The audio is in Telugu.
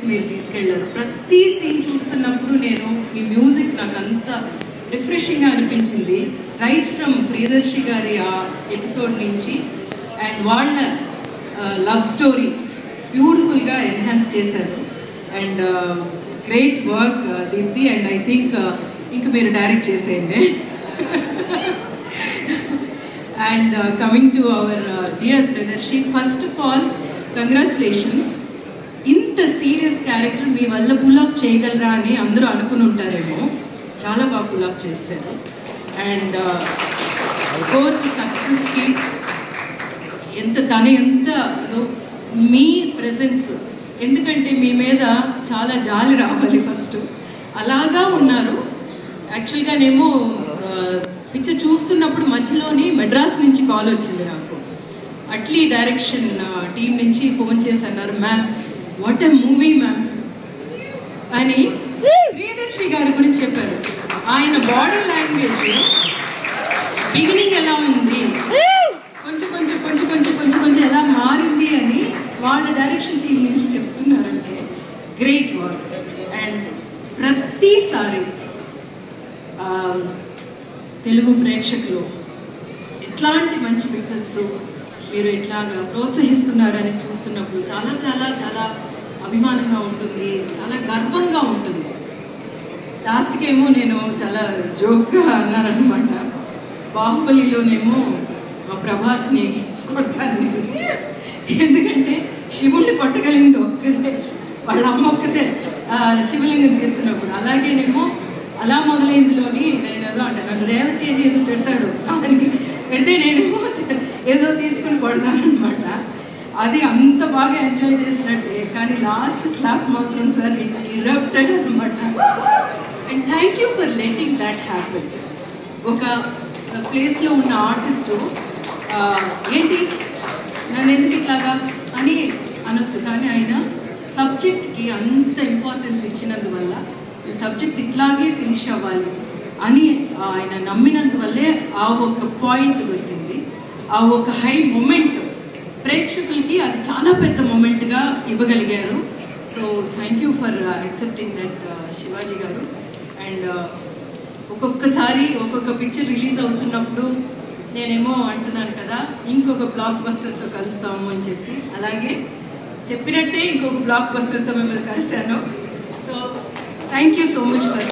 మీరు తీసుకెళ్లారు. ప్రతి సీన్ చూస్తున్నప్పుడు నేను మీ మ్యూజిక్ నాకు అంత రిఫ్రెషింగ్గా అనిపించింది. రైట్ ఫ్రమ్ ప్రియదర్శి గారి ఆ ఎపిసోడ్ నుంచి అండ్ వాళ్ళ లవ్ స్టోరీ బ్యూటిఫుల్గా ఎన్హాన్స్ చేశారు. And great work Deepti. And I think ఇంక మీరు డైరెక్ట్ చేసేయండి. And coming to our dear Priyadarshi, first of all congratulations. ఇంత సీరియస్ క్యారెక్టర్ మీ వల్ల పుల్ ఆఫ్ చేయగలరా అని అందరూ అనుకుని ఉంటారేమో. చాలా బాగా పుల్ ఆఫ్ చేశారు. అండ్ బోత్ సక్సెస్కి ఎంత ఏదో మీ ప్రెజెన్స్, ఎందుకంటే మీ మీద చాలా జాలి రావాలి ఫస్ట్, అలాగా ఉన్నారు. యాక్చువల్గానేమో పిక్చర్ చూస్తున్నప్పుడు మధ్యలోని మెడ్రాస్ నుంచి కాల్ వచ్చింది నాకు. అట్లీ డైరెక్షన్ టీం నుంచి ఫోన్ చేసి అన్నారు, ma'am what a movie ma'am అని ప్రియదర్శి గారి గురించి చెప్పారు. ఆయన బాడీ లాంగ్వేజ్ బిగినింగ్ ఎలా ఉంది, కొంచెం కొంచెం కొంచెం కొంచెం కొంచెం కొంచెం ఎలా మారింది అని వాళ్ళ డైరెక్షన్ టీం నుంచి చెప్తున్నారంటే గ్రేట్ వర్క్. అండ్ ప్రతిసారి తెలుగు ప్రేక్షకులు ఎట్లాంటి మంచి పిక్చర్స్ మీరు ఎట్లాగా ప్రోత్సహిస్తున్నారని చూస్తున్నప్పుడు చాలా చాలా చాలా అభిమానంగా ఉంటుంది, చాలా గర్వంగా ఉంటుంది. లాస్ట్కి ఏమో నేను చాలా జోక్గా అన్నానమాట, బాహుబలిలోనేమో మా ప్రభాస్ని కొడతాను నేను, ఎందుకంటే శివుణ్ణి కొట్టగలిగింది ఒక్కదే, వాళ్ళ అమ్మ ఒక్కతే శివలింగం తీస్తున్నప్పుడు. అలాగేనేమో అలా మొదలైందిలోని నేను ఏదో అంటే నన్ను రేవతి అని ఏదో తిడతాడు, దానికి పెడితే నేనేమో ఏదో తీసుకుని కొడతానమాట. అది అంత బాగా ఎంజాయ్ చేసినట్టే. కానీ లాస్ట్ స్లాప్ మాత్రం సార్ ఇరప్టెడ్ అనమాట. And thank you for letting that happen. ఒక ప్లేస్లో ఉన్న ఆర్టిస్టు ఏంటి నన్ను ఎందుకు ఇట్లాగా అని అనొచ్చు, కానీ ఆయన సబ్జెక్ట్కి అంత ఇంపార్టెన్స్ ఇచ్చినందువల్ల ఈ సబ్జెక్ట్ ఇట్లాగే ఫినిష్ అవ్వాలి అని ఆయన నమ్మినందువల్లే ఆ ఒక పాయింట్ దొరికింది, ఆ ఒక హై మూమెంట్ ప్రేక్షకులకి అది చాలా పెద్ద మూమెంట్గా ఇవ్వగలిగారు. So thank you for accepting that Shivaji garu. And ఒక్కొక్కసారి ఒక్కొక్క పిక్చర్ రిలీజ్ అవుతున్నప్పుడు నేనేమో అంటున్నాను కదా, ఇంకొక బ్లాక్ బస్టర్తో కలుస్తాము అని చెప్పి, అలాగే చెప్పినట్టే ఇంకొక బ్లాక్ బస్టర్తో మిమ్మల్ని కలిశాను. So thank you so much for